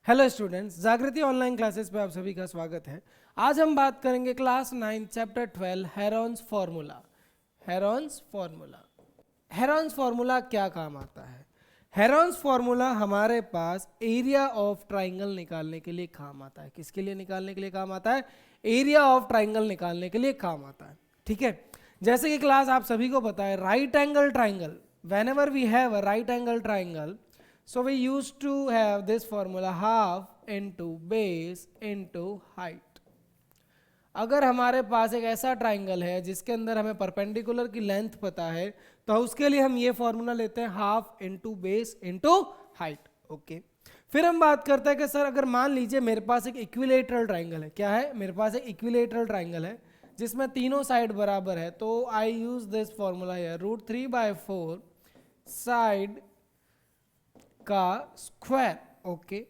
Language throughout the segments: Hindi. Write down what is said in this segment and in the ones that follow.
हेलो स्टूडेंट्स, जागृति ऑनलाइन क्लासेस पे आप सभी का स्वागत है। आज हम बात करेंगे class 9 chapter 12 Heron's formula. Heron's formula Heron's formula क्या काम आता है? हेरॉन्स फार्मूला हमारे पास एरिया ऑफ ट्राइंगल निकालने के लिए काम आता है। किसके लिए निकालने के लिए काम आता है? एरिया ऑफ ट्राइंगल निकालने के लिए काम आता है। ठीक है, जैसे कि क्लास आप सभी को पता है, right angle triangle, whenever we have a right angle triangle, so we used to have this formula half into base into height. अगर हमारे पास एक ऐसा ट्राइंगल है जिसके अंदर हमें परपेंडिकुलर की लेंथ पता है, तो उसके लिए हम ये फॉर्मूला लेते हैं half into base into height. Okay, फिर हम बात करते हैं कि सर अगर मान लीजिए मेरे पास एक इक्विलेटरल ट्राइंगल है। क्या है? मेरे पास एक इक्विलेटरल ट्राइंगल है जिसमें तीनों साइड बराबर है, तो आई यूज दिस फॉर्मूला है √3/4 साइड का स्क्वायर। ओके,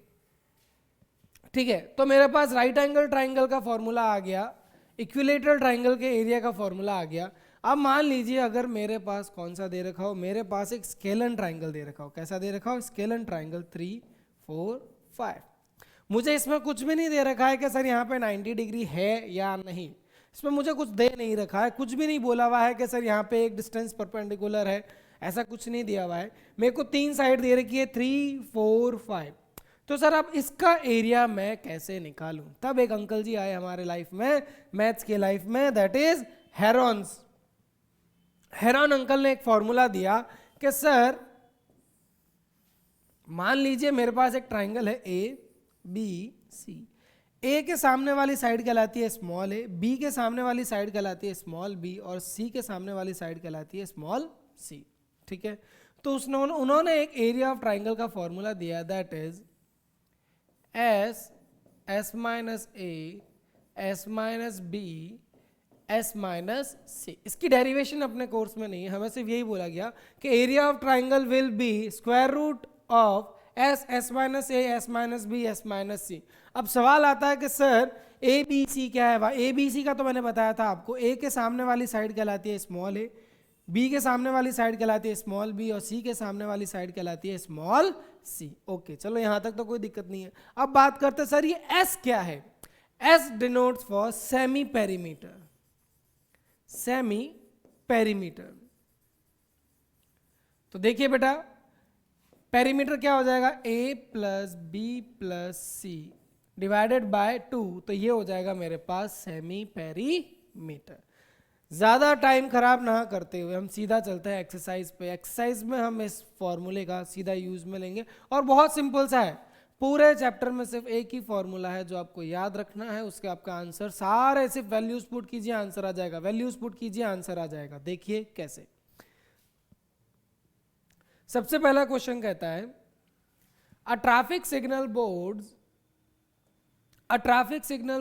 ठीक है, तो मेरे पास राइट एंगल ट्राइंगल का फॉर्मूला आ गया, इक्विलेटरल ट्राइंगल के एरिया का फॉर्मूला आ गया। अब मान लीजिए अगर मेरे पास कौन सा दे रखा हो, मेरे पास एक स्केलन ट्राइंगल दे रखा हो। कैसा दे रखा हो? Scalene triangle 3, 4, 5। मुझे इसमें कुछ भी नहीं दे रखा है कि सर यहाँ पे 90 डिग्री है या नहीं। इसमें मुझे कुछ दे नहीं रखा है, कुछ भी नहीं बोला हुआ है कि सर यहाँ पे एक डिस्टेंस परपेंडिकुलर है, ऐसा कुछ नहीं दिया हुआ है। मेरे को तीन साइड दे रखी है 3, 4, 5। तो सर अब इसका एरिया मैं कैसे निकालूं? तब एक अंकल जी आए हमारे लाइफ में, मैथ्स के लाइफ में, that is Heron's. Heron uncle ने एक फॉर्मूला दिया कि सर मान लीजिए मेरे पास एक ट्राइंगल है ए बी सी। ए के सामने वाली साइड कहलाती है स्मॉल ए, बी के सामने वाली साइड कहलाती है स्मॉल बी, और सी के सामने वाली साइड कहलाती है स्मॉल सी। ठीक है, तो उन्होंने एक एरिया ऑफ ट्राइंगल का फॉर्मूला दिया, that is S minus A S minus B S minus C. इसकी डेरिवेशन अपने कोर्स में नहीं है, हमें सिर्फ यही बोला गया कि area of triangle will be square root of S minus A S minus B S minus C. अब सवाल आता है कि सर ए बी सी क्या है? ए बी सी का तो मैंने बताया था आपको, ए के सामने वाली साइड कहलाती है स्मॉल ए, बी के सामने वाली साइड कहलाती है स्मॉल बी, और सी के सामने वाली साइड कहलाती है स्मॉल सी। ओके, चलो यहां तक तो कोई दिक्कत नहीं है। अब बात करते हैं सर ये एस क्या है? S denotes for semi perimeter. Semi perimeter, तो देखिए बेटा, पेरीमीटर क्या हो जाएगा? a plus B plus C divided by 2, तो ये हो जाएगा मेरे पास सेमी पेरीमीटर। ज़्यादा टाइम खराब ना करते हुए हम सीधा चलते हैं एक्सरसाइज पे। एक्सरसाइज में हम इस फॉर्मूले का सीधा यूज में लेंगे, और बहुत सिंपल सा है। पूरे चैप्टर में सिर्फ एक ही फॉर्मूला है जो आपको याद रखना है, उसके आपका आंसर सारे सिर्फ वैल्यूज पुट कीजिए, आंसर आ जाएगा। वैल्यूज पुट कीजिए, आंसर आ जाएगा। देखिए कैसे। सबसे पहला क्वेश्चन कहता है a traffic signal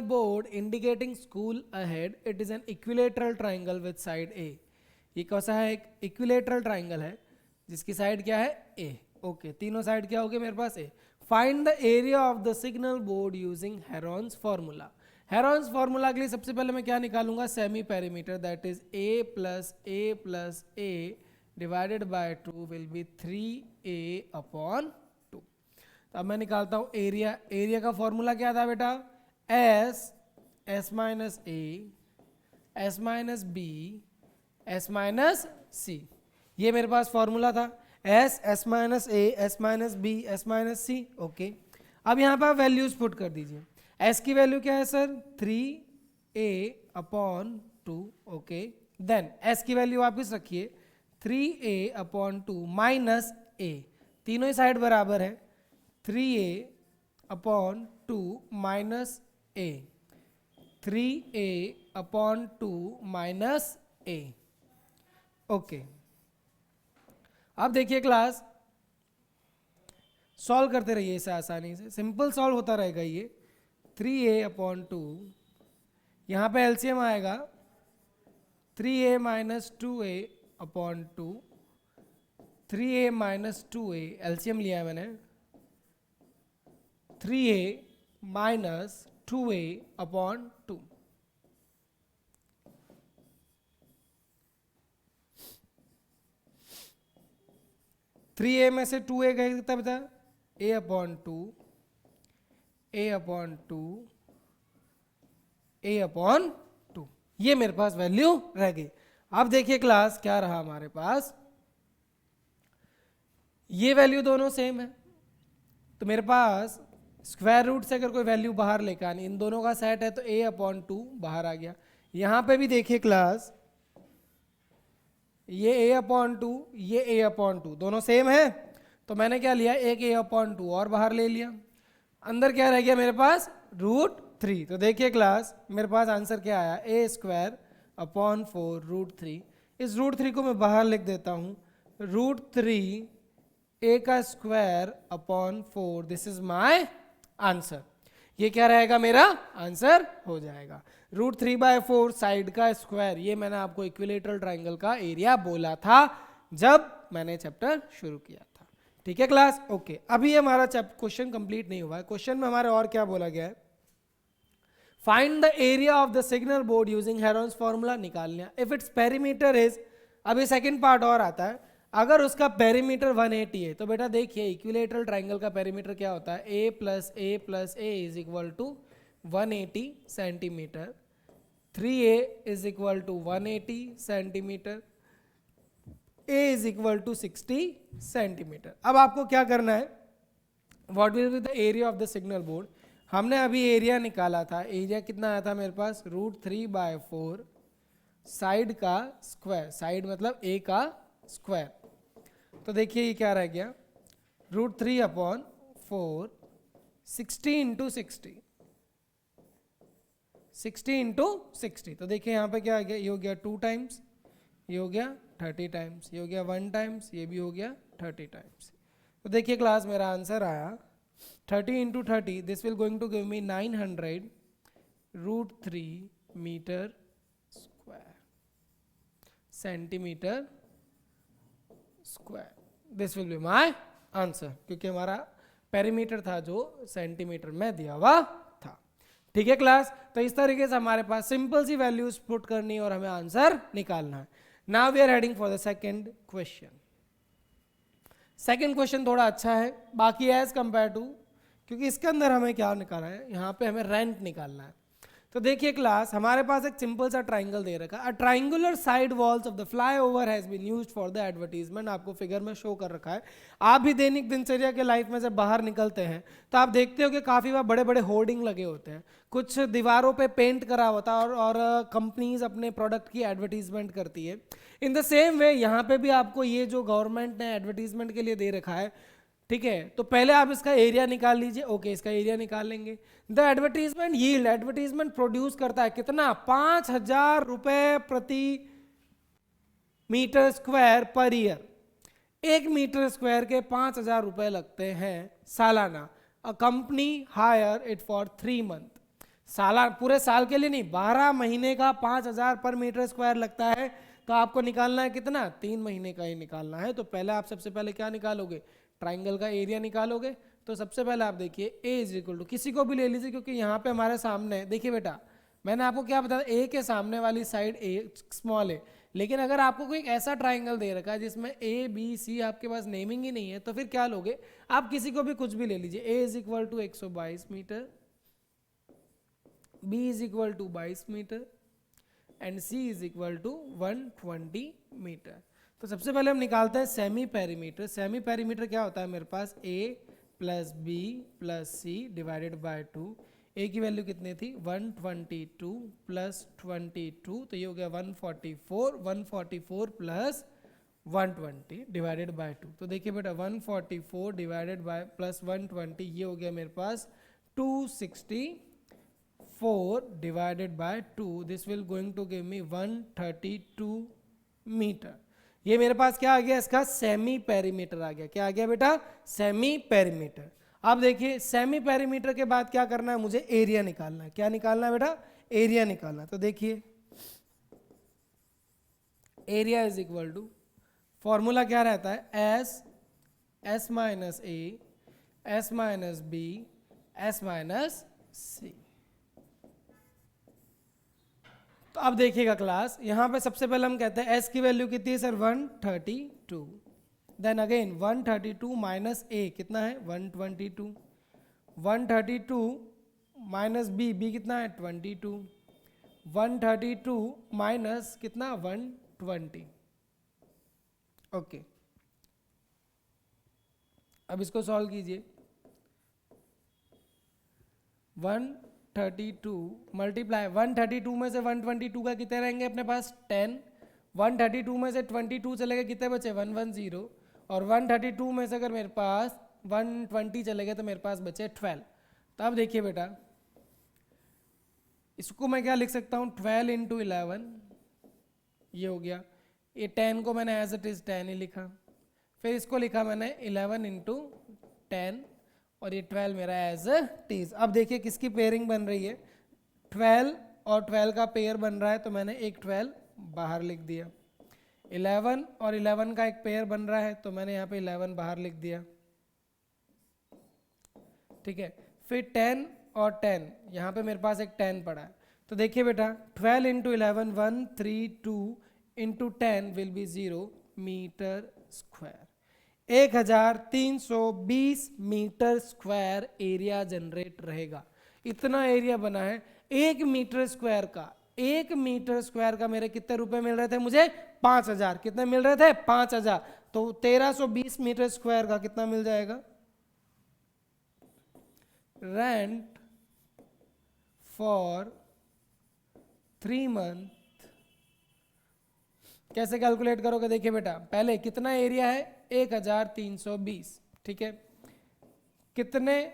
board indicating school ahead, it is an equilateral triangle with side A. ये कैसा है? एक इक्विलेटरल ट्राइंगल है जिसकी साइड क्या है? ए। ओके, तीनों साइड क्या हो गए मेरे पास? A. Find the area of the signal board using Heron's formula. Heron's formula के लिए सबसे पहले मैं क्या निकालूंगा? Semi perimeter, that is A plus A divided by 2 will be 3a/2। तो अब मैं निकालता हूं एरिया। एरिया का फॉर्मूला क्या था बेटा? S minus A S minus B S minus C. ये मेरे पास फॉर्मूला था, S minus A S minus B S minus C. Okay, अब यहाँ पर वैल्यूज पुट कर दीजिए। एस की वैल्यू क्या है sir? 3a/2। Okay, then S की वैल्यू वापस रखिए 3a/2 माइनस ए, तीनों ही साइड बराबर है, 3a/2 माइनस ए, 3a/2 माइनस ए। ओके, अब देखिए क्लास, सॉल्व करते रहिए इसे आसानी से, सिंपल सॉल्व होता रहेगा ये। 3a/2, यहाँ पे एलसीएम आएगा 3a minus 2a/2, 3a minus 2a, LCM लिया है मैंने, 3a माइनस 2a/2। थ्री ए में से 2a गया कितना बता? a/2 a upon two, a upon two, ये मेरे पास वैल्यू रह गई। अब देखिए क्लास क्या रहा हमारे पास, ये वैल्यू दोनों सेम है, तो मेरे पास स्क्वायर रूट से अगर कोई वैल्यू बाहर लेकर आनी, इन दोनों का सेट है तो a अपॉन टू बाहर आ गया। यहां पे भी देखिए क्लास, ये a अपॉन टू, ये a अपॉन टू, दोनों सेम है, तो मैंने क्या लिया, एक a अपॉन टू और बाहर ले लिया। अंदर क्या रह गया मेरे पास, रूट थ्री। तो देखिए क्लास मेरे पास आंसर क्या आया, A square upon four root three. इस रूट थ्री को मैं बाहर लिख देता हूं, रूट थ्री ए का square upon four, this is my answer. ये क्या रहेगा, मेरा आंसर हो जाएगा। Root three by four side का स्क्वायर, ये मैंने आपको इक्विलेटरल ट्राइंगल का एरिया बोला था जब मैंने चैप्टर शुरू किया था। ठीक है क्लास, ओके। अभी हमारा क्वेश्चन कंप्लीट नहीं हुआ है। क्वेश्चन में हमारे और क्या बोला गया है, find the area of the signal board using Heron's formula, निकालना इफ इट्स पेरीमीटर इज, अभी सेकंड पार्ट और आता है, अगर उसका पेरीमीटर 180 है तो बेटा देखिए इक्विलेटरल ट्राइंगल का पेरीमीटर क्या होता है, a plus A is equal to 180 centimetre, 3a is equal to 180 centimetre, a is equal to 60 centimetre. अब आपको क्या करना है, what will be the area of the signal board. हमने अभी एरिया निकाला था, एरिया कितना आया था मेरे पास, root three by four, side का स्क्वायर, साइड मतलब a का स्क्वायर। तो देखिए ये क्या रह गया, root three upon four, 60 into 60, 60 into 60। तो देखिए यहाँ पे क्या आ गया, ये हो गया 2 टाइम्स, ये हो गया 30 टाइम्स, ये हो गया 1 टाइम्स, ये भी हो गया 30 टाइम्स। तो देखिए क्लास मेरा आंसर आया 30 into 30, this will going to give me 900 root three metre square, centimetre square, this will be my answer, क्योंकि हमारा पेरीमीटर था जो सेंटीमीटर में दिया हुआ था। ठीक है क्लास, तो इस तरीके से हमारे पास सिंपल सी वैल्यूज पुट करनी है और हमें आंसर निकालना है। Now we are heading for the second question. Second question थोड़ा अच्छा है बाकी एज कंपेयर टू, क्योंकि इसके अंदर हमें क्या निकालना है, यहाँ पे हमें रेंट निकालना है। तो देखिए क्लास हमारे पास एक सिंपल सा ट्राइंगल दे रखा है, a triangular side walls of the flyover has been used for the advertisement, आपको फिगर में शो कर रखा है। आप भी दैनिक दिनचर्या के लाइफ में जब बाहर निकलते हैं तो आप देखते हो कि काफ़ी बार बड़े बड़े होर्डिंग लगे होते हैं, कुछ दीवारों पे पेंट करा होता है और कंपनीज अपने प्रोडक्ट की एडवर्टीजमेंट करती है। इन द सेम वे यहाँ पे भी आपको ये जो गवर्नमेंट ने एडवर्टीजमेंट के लिए दे रखा है, ठीक है, तो पहले आप इसका एरिया निकाल लीजिए। ओके, इसका एरिया निकाल लेंगे। The advertisement yield, advertisement produce करता है कितना, 5,000 रुपए प्रति metre square per year. 1 metre square के 5,000 रुपए लगते हैं सालाना। A company hire it for 3 month, साला पूरे साल के लिए नहीं, 12 महीने का 5,000 पर मीटर स्क्वायर लगता है। तो आपको निकालना है कितना, 3 महीने का ही निकालना है। तो पहले आप सबसे पहले क्या निकालोगे, ट्राइंगल का एरिया निकालोगे। तो सबसे पहले आप देखिए a इज इक्वल टू, किसी को भी ले लीजिए क्योंकि यहाँ पे हमारे सामने देखिए बेटा, मैंने आपको क्या बताया, a के सामने वाली साइड a स्मॉल है, लेकिन अगर आपको कोई ऐसा ट्राइंगल दे रखा है जिसमें a b c आपके पास नेमिंग ही नहीं है, तो फिर क्या लोगे आप, किसी को भी कुछ भी ले लीजिए। a is equal to 122 metre, b is equal to 22 metre and c is equal to 120 metre. तो सबसे पहले हम निकालते हैं सेमी पेरीमीटर। सेमी पेरीमीटर क्या होता है मेरे पास, a plus B plus C divided by 2। a की वैल्यू कितनी थी, 122 प्लस 22, तो ये हो गया 144, 144 प्लस 120 डिवाइडेड बाय 2। तो देखिए बेटा 144 डिवाइडेड बाय प्लस 120, ये हो गया मेरे पास 264 divided by 2, this will going to give me 132 metre. ये मेरे पास क्या आ गया, इसका सेमी पेरीमीटर आ गया। क्या आ गया बेटा, सेमी पेरीमीटर। अब देखिए सेमी पेरीमीटर के बाद क्या करना है, मुझे एरिया निकालना है। क्या निकालना है बेटा, एरिया निकालना है। तो देखिए area is equal to, formula क्या रहता है, S minus A, S minus B, S minus C. तो अब देखिएगा क्लास, यहां पे सबसे पहले हम कहते हैं s की वैल्यू कितनी है sir, 132, then again 132 minus a कितना है 122, 132 माइनस बी, बी कितना है 22, 132 माइनस कितना 120। ओके, अब इसको सॉल्व कीजिए। 132 मल्टीप्लाई 132 में से 122 का कितने रहेंगे अपने पास 10, 132 में से 22 चले गए कितने बचे 110, और 132 में से अगर मेरे पास 120 चले गए तो मेरे पास बचे 12। तो अब देखिए बेटा, इसको मैं क्या लिख सकता हूँ 12 इंटू 11, ये हो गया। ये 10 को मैंने एज इट इज़ 10 ही लिखा, फिर इसको लिखा मैंने 11 इंटू 10, और ये 12 मेरा एज इट इज़। अब देखिए किसकी पेयरिंग बन रही है, 12 और 12 का पेयर बन रहा है, तो मैंने एक 12 बाहर लिख दिया। 11 और 11 का एक पेयर बन रहा है, तो मैंने यहाँ पे 11 बाहर लिख दिया। ठीक है, फिर 10 और 10, यहाँ पे मेरे पास एक 10 पड़ा है। तो देखिए बेटा 12 into 11 132 into 10 will be 0 metre square. 1320 metre square area generate रहेगा। इतना एरिया बना है 1 मीटर स्क्वायर का। 1 मीटर स्क्वायर का मेरे कितने रुपए मिल रहे थे मुझे 5000। कितने मिल रहे थे 5000। तो 1320 मीटर स्क्वायर का कितना मिल जाएगा, रेंट फॉर 3 मंथ। कैसे कैलकुलेट करोगे, देखिए बेटा पहले कितना एरिया है 1320, ठीक है, कितने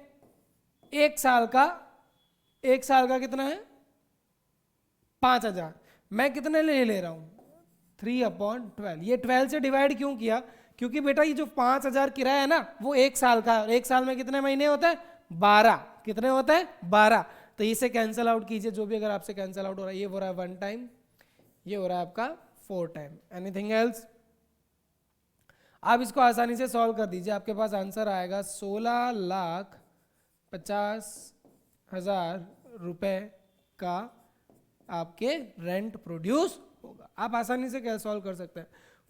एक साल का कितना है 5000। मैं कितने ले रहा हूं 3/12। ये 12 से डिवाइड क्यों किया, क्योंकि बेटा ये जो 5000 किराया है ना वो 1 साल का, और 1 साल में कितने महीने होते हैं 12। कितने होते हैं 12। तो इसे कैंसिल आउट कीजिए, जो भी अगर आपसे कैंसिल आउट हो रहा है। ये हो रहा है 1 टाइम, ये हो रहा है आपका 4 टाइम। Anything else. आप इसको आसानी से सॉल्व कर दीजिए, आपके पास आंसर आएगा 16,50,000 रुपए का आपके रेंट प्रोड्यूस होगा। आप आसानी से क्या सॉल्व कर सकते हैं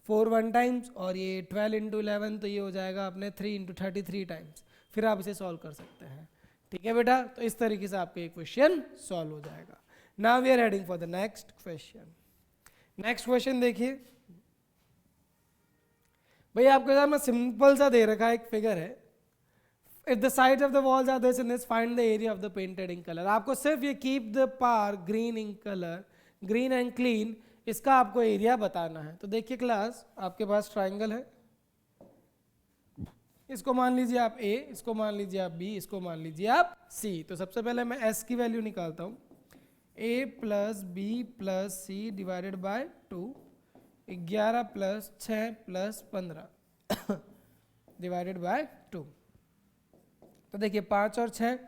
4 1 टाइम्स, और ये 12 इंटू 11, तो ये हो जाएगा अपने 3 इंटू 33 टाइम्स। फिर आप इसे सॉल्व कर सकते हैं। ठीक है बेटा, तो इस तरीके से आपका एक क्वेश्चन सॉल्व हो जाएगा। Now we are heading for the next question. Next question देखिए भैया, आपके सामने सिंपल सा दे रखा है, एक फिगर है। If the sides of the walls are this and this, find the area of the painted ink colour. आपको सिर्फ ये keep the part green ink colour, green and clean, इसका आपको एरिया बताना है। तो देखिए क्लास, आपके पास ट्राइंगल है, इसको मान लीजिए आप A, इसको मान लीजिए आप B, इसको मान लीजिए आप C। तो सबसे पहले मैं S की वैल्यू निकालता हूँ। A plus B plus C divided by 2, 11 plus 6 plus 15 divided by 2। तो देखिए 5 और 6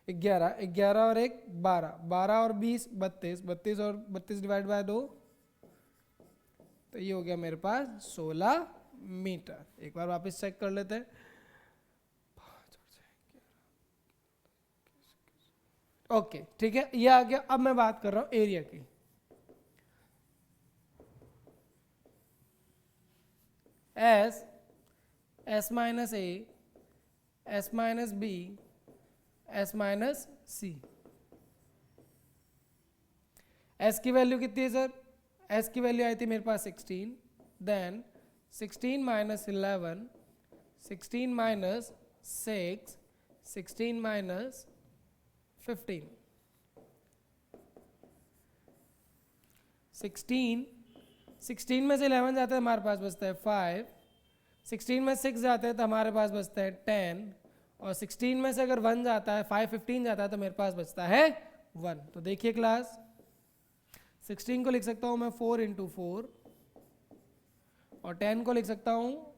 11, 11 और 1 12, 12 और 20 32, 32 और 32 डिवाइड बाय 2, तो ये हो गया मेरे पास 16 मीटर। एक बार वापस चेक कर लेते हैं। ओके ठीक है, ये आ गया। अब मैं बात कर रहा हूं एरिया की। S minus A, S minus B, S minus C. S की वैल्यू कितनी है सर, एस की वैल्यू आई थी मेरे पास 16, देन 16 माइनस 11, 16 माइनस 6, 16 माइनस 15, 16 में से 11 जाता है हमारे पास बचता है 5, 16 में 6 जाते हैं तो हमारे पास बचता है 10, और 16 में से अगर 1 जाता है 5 15 जाता है तो मेरे पास बचता है 1। तो देखिए क्लास, 16 को लिख सकता हूँ मैं 4 इंटू 4, और 10 को लिख सकता हूँ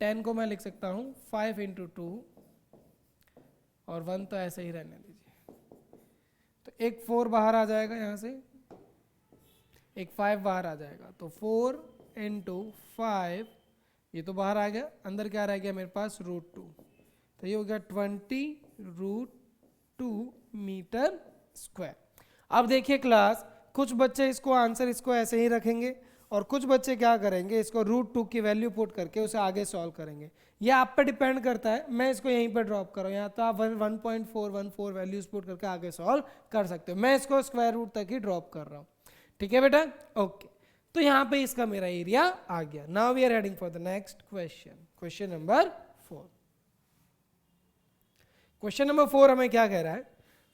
10 को मैं लिख सकता हूँ 5 इंटू 2, और 1 तो ऐसे ही रहने दीजिए। तो एक 4 बाहर आ जाएगा यहाँ से, एक 5 बाहर आ जाएगा, तो 4 इंटू 5, ये तो बाहर आ गया, अंदर क्या रह गया मेरे पास √2, तो ये हो गया 20√2 मीटर स्क्वायर। अब देखिए क्लास, कुछ बच्चे इसको आंसर इसको ऐसे ही रखेंगे, और कुछ बच्चे क्या करेंगे, इसको √2 की वैल्यू पुट करके उसे आगे सॉल्व करेंगे। ये आप पे डिपेंड करता है, मैं इसको यहीं पर ड्रॉप कर रहा हूँ, यहाँ तो आप 1.414 वैल्यूज पुट करके आगे सॉल्व कर सकते हो, मैं इसको स्क्वायर रूट तक ही ड्रॉप कर रहा हूँ। ठीक है बेटा, ओके। तो यहाँ पे इसका मेरा एरिया आ गया। Now we are heading for the next question, question number 4। Question number 4 हमें क्या कह रहा है,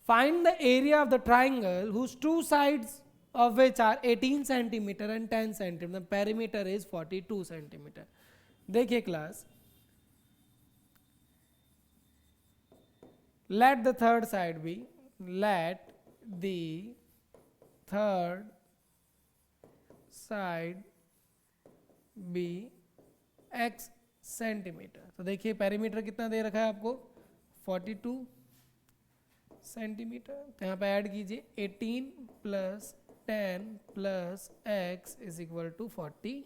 find the area of the triangle whose two sides of which are 18 centimeter and 10 centimeter, the perimeter is 42 centimeter. देखिए class, let the third side be, let the third side be x centimetre. तो देखिए पेरीमीटर कितना दे रखा है आपको, 42 सेंटीमीटर। तो यहाँ पे ऐड कीजिए 18 plus 10 plus x is equal to 42।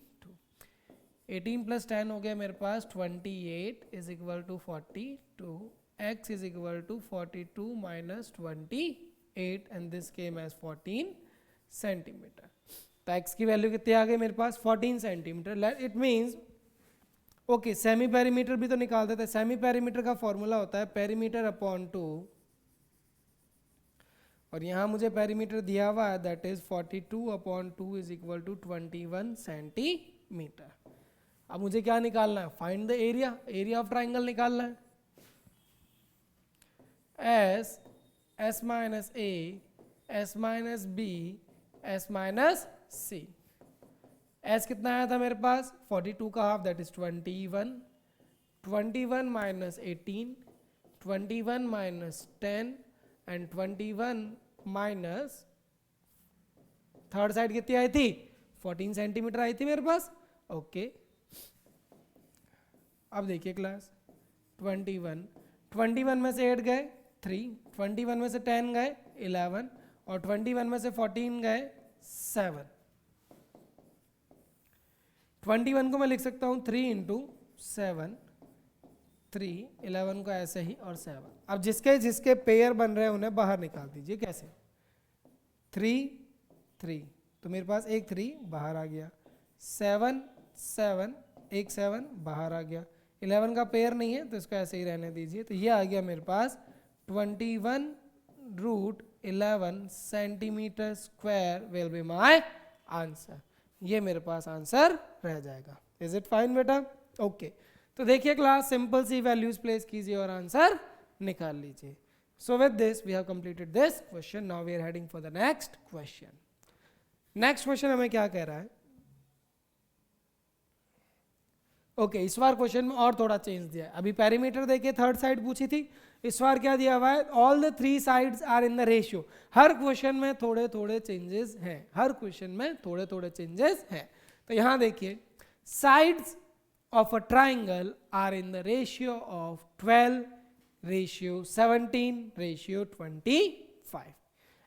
18 plus 10 हो गया मेरे पास 28 is equal to 42, x is equal to 42 minus 28 and this came as 14 centimetre. तो x की वैल्यू कितनी आ गई मेरे पास, 14 centimetre. It means okay, semi perimeter भी तो निकाल देते हैं। सेमी पेरीमीटर का फॉर्मूला होता है पेरीमीटर अपॉन 2, और यहाँ मुझे पेरीमीटर दिया हुआ है that is 42 upon 2 is equal to 21 centimetre. अब मुझे क्या निकालना है, find the area, area of triangle निकालना है। S minus A, S minus B, S minus C. S कितना आया था मेरे पास, 42 का half that is 21, 21 minus 18, 21 minus 10 and 21 minus third side कितनी आई थी, 14 सेंटीमीटर आई थी मेरे पास। ओके अब देखिए क्लास, 21 में से 8 गए 3, 21 में से 10 गए 11, और 21 में से 14 गए 7। 21 को मैं लिख सकता हूँ 3 इंटू 7, 3, 11 को ऐसे ही और 7। अब जिसके जिसके पेयर बन रहे हैं उन्हें बाहर निकाल दीजिए। कैसे, 3 3, तो मेरे पास एक 3 बाहर आ गया, 7 7, एक 7 बाहर आ गया, 11 का पेयर नहीं है तो इसको ऐसे ही रहने दीजिए। तो ये आ गया मेरे पास 21√11 centimetre square will be my answer. ये मेरे पास आंसर रह जाएगा। इज इट फाइन बेटा, ओके। तो देखिए क्लास, सिंपल सी वैल्यूज प्लेस कीजिए और आंसर निकाल लीजिए। So with this we have completed this question. Now we are heading for the next question. Next question हमें क्या कह रहा है, ओके इस बार क्वेश्चन में और थोड़ा चेंज दिया है। अभी पेरीमीटर देखिए थर्ड साइड पूछी थी, इस बार क्या दिया हुआ है, all the 3 sides are in the ratio. हर क्वेश्चन में थोड़े थोड़े चेंजेस हैं, हर क्वेश्चन में थोड़े थोड़े चेंजेस हैं। तो यहां देखिए, sides of a triangle are in the ratio of 12 ratio 17 ratio 25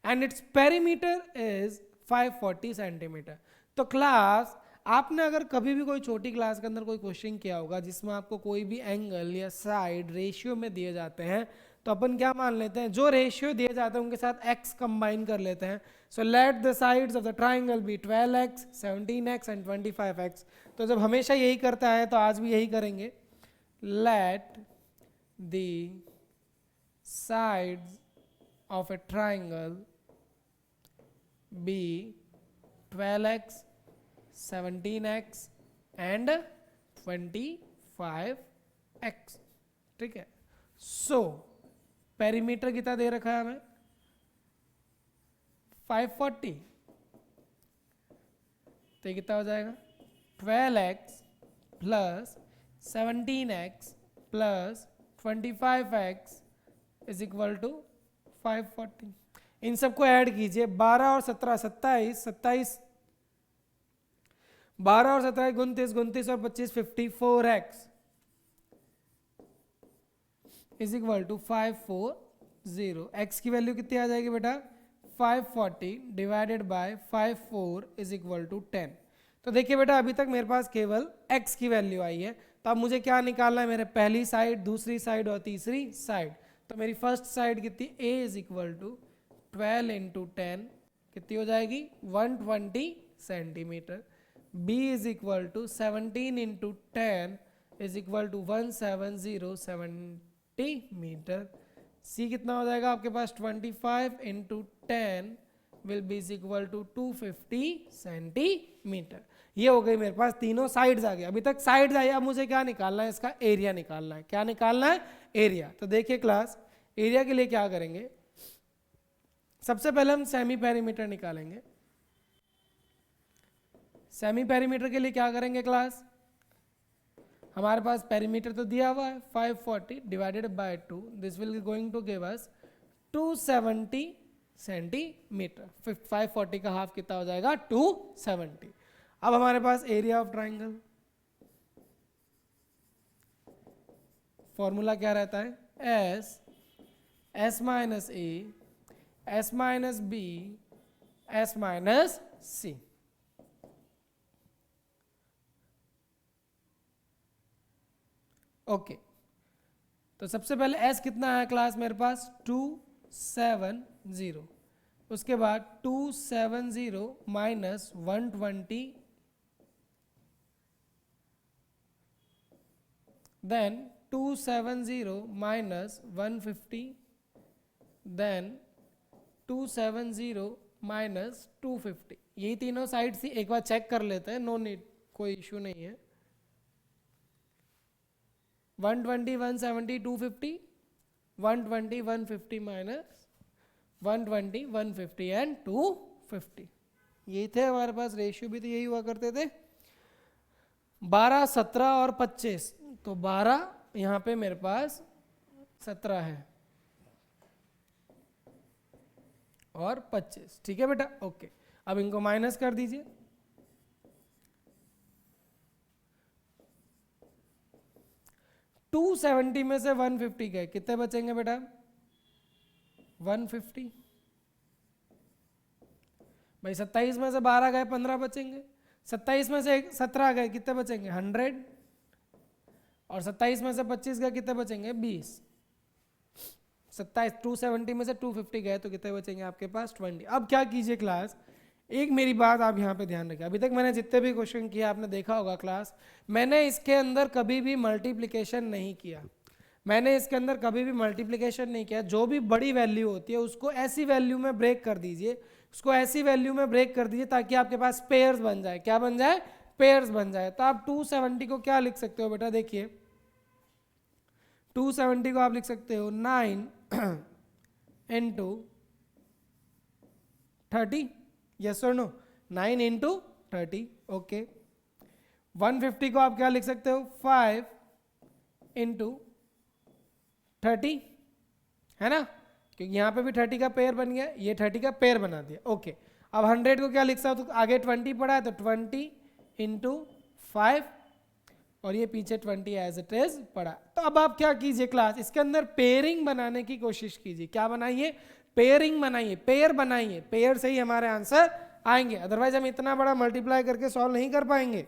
and its perimeter is 540 centimeter। तो क्लास, आपने अगर कभी भी कोई छोटी क्लास के अंदर कोई क्वेश्चन किया होगा जिसमें आपको कोई भी एंगल या साइड रेशियो में दिए जाते हैं, तो अपन क्या मान लेते हैं, जो रेशियो दिए जाते हैं उनके साथ x कंबाइन कर लेते हैं। So let the sides of the triangle be 12x, 17x and 25x। तो जब हमेशा यही करता है तो आज भी यही करेंगे। Let the sides of a triangle be 12x, 17x and 25x। ठीक है, सो पेरीमीटर कितना दे रखा है हमें, 540। तो ये कितना हो जाएगा, 12x plus 17x plus 25x is equal to 540। इन सबको ऐड कीजिए, 12 और 17 27, 27 12 और 17 29, 29 और 25 54x is equal to 540। x की वैल्यू कितनी आ जाएगी बेटा, 540 divided by 54 is equal to 10। तो देखिए बेटा, अभी तक मेरे पास केवल x की वैल्यू आई है। तो अब मुझे क्या निकालना है, मेरे पहली साइड, दूसरी साइड और तीसरी साइड। तो मेरी फर्स्ट साइड कितनी, a is equal to 12 into 10 कितनी हो जाएगी, 120 centimetre. b is equal to 17 into 10 is equal to 17070 metre. c कितना हो जाएगा आपके पास 25 into 10 will be is equal to 250 centimetre. ये हो गई मेरे पास तीनों साइड्स आ गए। अभी तक साइड्स आई, अब मुझे क्या निकालना है, इसका एरिया निकालना है। क्या निकालना है? एरिया। तो देखिए क्लास, एरिया के लिए क्या करेंगे, सबसे पहले हम सेमी पेरीमीटर निकालेंगे। सेमी पेरीमीटर के लिए क्या करेंगे क्लास, हमारे पास पेरीमीटर तो दिया हुआ है 540 divided by 2, this will going to give us 270 centimetre. 540 का हाफ कितना हो जाएगा? 270। अब हमारे पास एरिया ऑफ ट्राइंगल, फॉर्मूला क्या रहता है? S minus A, S minus B, S minus C. Okay, तो सबसे पहले एस कितना है क्लास मेरे पास? 270। उसके बाद 270 minus 120, then 270 minus 150, then 270 minus 250। यही तीनों साइड से एक बार चेक कर लेते हैं, नो नीड, कोई इश्यू नहीं है। 120 170 250, 120 150 माइनस 120 150 एंड 250। यही थे हमारे पास, रेशियो भी तो यही हुआ करते थे। 12 17 और 25, तो 12 यहाँ पे मेरे पास 17 है और 25, ठीक है बेटा। ओके, अब इनको माइनस कर दीजिए। टू 270 में से 150 गए, कितने बचेंगे बेटा? 150। भाई 27 में से 12 गए 15 बचेंगे, 27 में से 17 गए कितने बचेंगे? 100, और 27 में से 25 गए कितने बचेंगे? 20। 270 में से 250 गए तो कितने बचेंगे आपके पास? 20। अब क्या कीजिए क्लास, एक मेरी बात आप यहाँ पे ध्यान रखें। अभी तक मैंने जितने भी क्वेश्चन किया आपने देखा होगा क्लास, मैंने इसके अंदर कभी भी मल्टीप्लिकेशन नहीं किया। मैंने इसके अंदर कभी भी मल्टीप्लिकेशन नहीं किया। जो भी बड़ी वैल्यू होती है उसको ऐसी वैल्यू में ब्रेक कर दीजिए, उसको ऐसी वैल्यू में ब्रेक कर दीजिए ताकि आपके पास पेयर्स बन जाए। क्या बन जाए? पेयर्स बन जाए। तो आप 270 को क्या लिख सकते हो बेटा? देखिए 270 को आप लिख सकते हो 9 इंटू 30, यस और नो? 9 into 30, okay. 150 को आप क्या लिख सकते हो? 5 इंटू 30, है ना, क्योंकि यहाँ पे भी 30 का पेयर बन गया, ये 30 का पेयर बना दिया, ओके। अब 100 को क्या लिख सकते हो? तो आगे 20 पड़ा है तो 20 इंटू 5, और ये पीछे 20 एज इट इज पड़ा। तो अब आप क्या कीजिए क्लास, इसके अंदर पेयरिंग बनाने की कोशिश कीजिए। क्या बनाइए? पेयरिंग बनाइए, पेयर बनाइए। पेयर से ही हमारे आंसर आएंगे, अदरवाइज हम इतना बड़ा मल्टीप्लाई करके सॉल्व नहीं कर पाएंगे।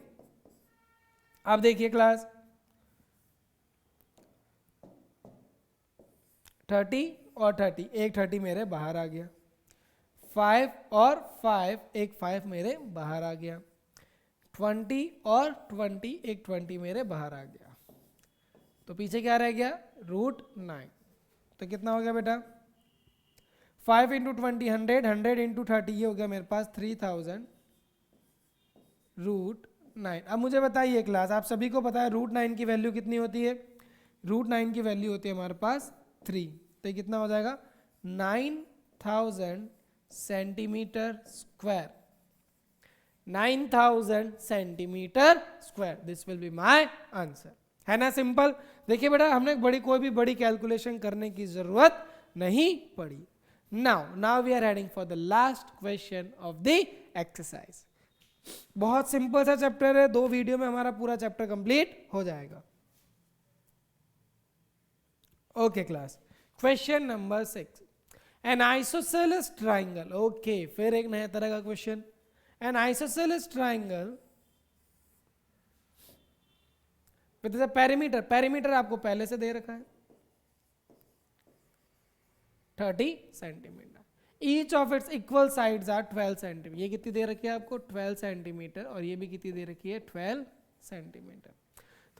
अब देखिए क्लास, 30 और 30, एक 30 मेरे बाहर आ गया। 5 और 5, एक 5 मेरे बाहर आ गया। 20 और 20, एक 20 मेरे बाहर आ गया। तो पीछे क्या रह गया? √9। तो कितना हो गया बेटा? 5 इंटू 20 100, 100 इंटू 30, ये हो गया मेरे पास 3000 √9। अब मुझे बताइए क्लास, आप सभी को पता है √9 की वैल्यू कितनी होती है? √9 की वैल्यू होती है हमारे पास 3। तो ये कितना हो जाएगा? 9000 centimetre square. 9000 centimetre square, this will be my answer. है ना सिंपल? देखिए बेटा, हमने कोई भी बड़ी कैलकुलेशन करने की जरूरत नहीं पड़ी। Now we are heading for the last question of the exercise. बहुत सिंपल सा चैप्टर है, 2 वीडियो में हमारा पूरा चैप्टर कंप्लीट हो जाएगा। Okay class, question number 6, an isosceles triangle. Okay, फिर एक नया तरह का question. An isosceles triangle with the perimeter, perimeter आपको पहले से दे रखा है 30 centimetre. Each of its equal sides are 12 centimetre. ये कितनी दे रखी है आपको 12 सेंटीमीटर और ये भी कितनी दे रखी है 12 सेंटीमीटर।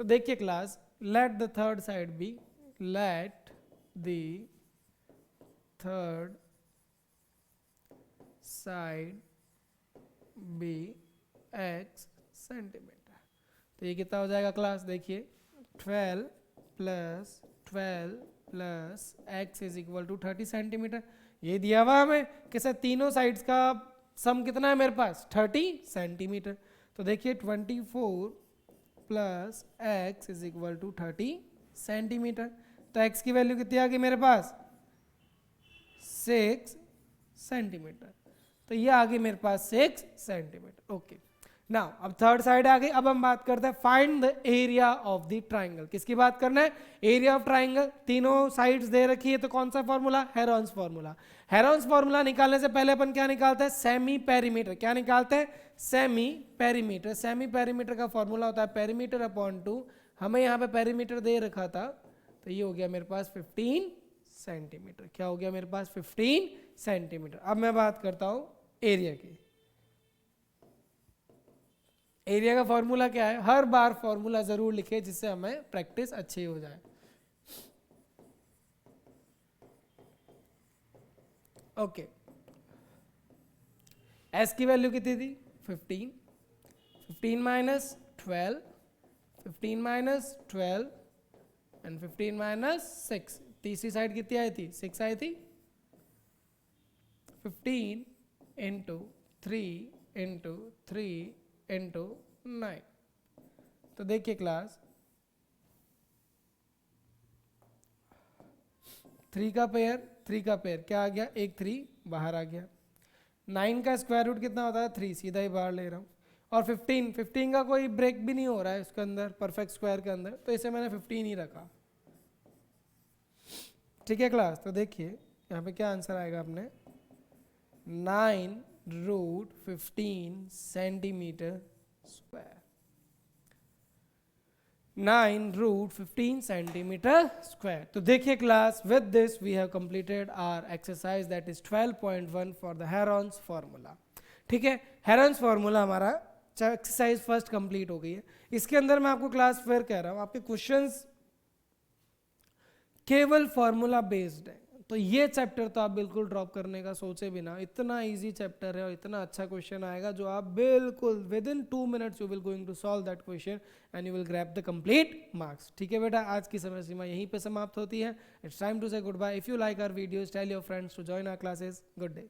तो देखिए class, let the third side be, let the third side be x centimetre. तो ये कितना हो जाएगा क्लास, देखिए 12 plus 12 plus x is equal to 30 centimetre. ये दिया हुआ हमें कि सर तीनों साइड्स का सम कितना है मेरे पास 30 सेंटीमीटर। तो देखिए 24 plus x is equal to 30 centimetre. तो x की वैल्यू कितनी आ गई मेरे पास 6 सेंटीमीटर। तो ये आ गई मेरे पास 6 सेंटीमीटर। ओके, नाउ अब थर्ड साइड आ गई। अब हम बात करते हैं find the area of the triangle. किसकी बात करना है, एरिया ऑफ ट्राइंगल। तीनों साइड्स दे रखी है, तो कौन सा formula, Heron's formula. Heron's formula निकालने से पहले अपन क्या निकालते हैं, सेमी पेरीमीटर। क्या निकालते हैं, सेमी पेरीमीटर। सेमी पेरीमीटर का फॉर्मूला होता है पेरीमीटर अपॉन 2। हमें यहाँ पे पेरीमीटर दे रखा था, तो ये हो गया मेरे पास 15 सेंटीमीटर। क्या हो गया मेरे पास 15 सेंटीमीटर। अब मैं बात करता हूं एरिया की। एरिया का फॉर्मूला क्या है, हर बार फॉर्मूला जरूर लिखे जिससे हमें प्रैक्टिस अच्छी हो जाए। ओके, एस की वैल्यू कितनी थी 15, 15 माइनस 12, 15 माइनस 12 एंड 15 माइनस 6। तीसरी साइड कितनी आई थी 6 आई थी। 15 इंटू 3 इंटू 3 इंटू 9। तो देखिए क्लास, 3 का पेयर क्या आ गया, एक 3 बाहर आ गया। 9 का स्क्वायर रूट कितना होता है 3, सीधा ही बाहर ले रहा हूँ। और 15 का कोई ब्रेक भी नहीं हो रहा है इसके अंदर, परफेक्ट स्क्वायर के अंदर, तो इसे मैंने 15 ही रखा। ठीक है क्लास, तो देखिए यहाँ पे क्या आंसर आएगा अपने 9 root 15 centimetre square. 9 root 15 centimetre square. तो देखिए class, with this we have completed our exercise that is 12.1 for the Heron's formula. ठीक है, हेरॉन्स फॉर्मूला हमारा एक्सरसाइज फर्स्ट कंप्लीट हो गई है। इसके अंदर मैं आपको क्लास फिर कह रहा हूं, आपके क्वेश्चंस केवल फॉर्मूला बेस्ड है। तो ये चैप्टर तो आप बिल्कुल ड्रॉप करने का सोचे बिना, इतना इजी चैप्टर है और इतना अच्छा क्वेश्चन आएगा जो आप बिल्कुल within 2 minutes you will going to solve that question and you will grab the complete marks. ठीक है बेटा, आज की समय सीमा यहीं पे समाप्त होती है। It's time to say good bye. If you like our videos tell your friends to join our classes. Good day.